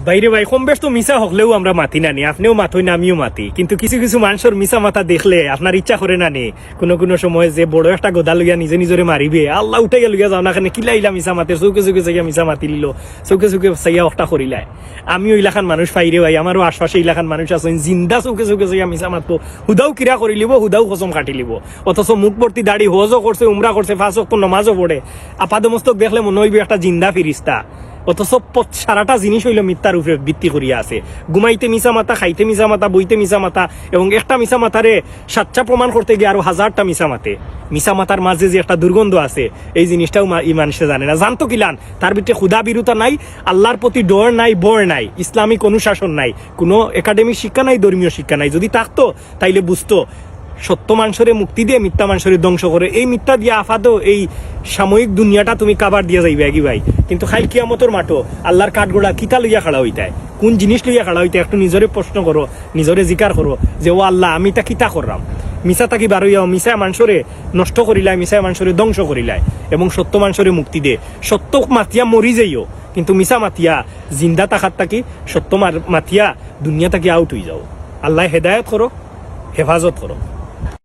বাইরে ভাই কম বেশ তো মিশা হকলেও আমরা মাতি না নি, আপনিও মাথই না আমিও মাতি, কিন্তু কিছু কিছু মানুষের মিশা মাথা দেখলে আপনার ইচ্ছা করে না নি কোনো কোনো সময় যে বড় একটা গোদা লইয়া নিজে নিজরে মারিবে, আল্লাহ উঠে লইয়া যাও না খানে কিলাইলা মিশা মাতে চৌকে চৌকে চাইয়া মিশা মাতি লিল, চৌকে চৌকে চাইয়া একটা করিলাই। আমিও ইলাখান মানুষ পাইরে ভাই, আমারও আশপাশে ইলাখান মানুষ আছে জিন্দা চৌকে চৌকে চাইয়া মিশা মাতবো, হুদাও কিরা করি লিব, হুদাও কসম কাটি লিব, অথচ মুখ ভর্তি দাড়ি হজও করছে, উমরা করছে, 5 ওয়াক্ত নামাজও পড়ে, আপাদমস্তক দেখলে মনে হইবে একটা জিন্দা ফিরিস্তা, অথচ সারাটা জিনিস হইল মিথ্যার উপরে ভিত্তি করিয়া আছে। ঘুমাইতে মিশা মাথা, খাইতে মিশা মাথা, বইতে মিশা মাথা, এবং একটা মিশা মাথারে সাচ্চা প্রমাণ করতে গিয়ে আরো 1000টা মিশা মাথে। মিশা মাথার মাঝে যে একটা দুর্গন্ধ আছে এই জিনিসটাও মানুষে জানে না। জানতো কিলান তার ভিতরে ক্ষুধা বিরুতা নাই, আল্লাহর প্রতি ডর নাই, ভয় নাই, ইসলামিক অনুশাসন নাই, কোনো একাডেমিক শিক্ষা নাই, ধর্মীয় শিক্ষা নাই। যদি থাকতো তাইলে বুঝতো সত্য মানুষের মুক্তি দিয়ে মিথ্যা মানুষের ধ্বংস করে, এই মিথ্যা দিয়ে আফাদো এই সাময়িক দুনিয়াটা তুমি কাবার দিয়ে যাইবে আগে ভাই, কিন্তু খাইল কিয়ামতর মাঠো আল্লাহর কাঠগোড়া কিতা লইয়া খাড়া হইতায়, কোন জিনিস লইয়া খাড়া হইতে একটু নিজরে প্রশ্ন করো, নিজরে জিকার করো যে ও আল্লাহ আমি তা কিতা করলাম। মিশা তাকি বারইয়াও, মিশা মানুষরে নষ্ট করিলাই, মিশা মানুষরে ধ্বংস করিলাই, এবং সত্য মানুষরে মুক্তি দে। সত্য মাতিয়া মরি যাইও, কিন্তু মিশা মাতিয়া জিন্দা তাকাত থাকি, সত্য মাতিয়া দুনিয়া থাকি আউট হয়ে যাও। আল্লাহ হেদায়ত করো, হেফাজত করো।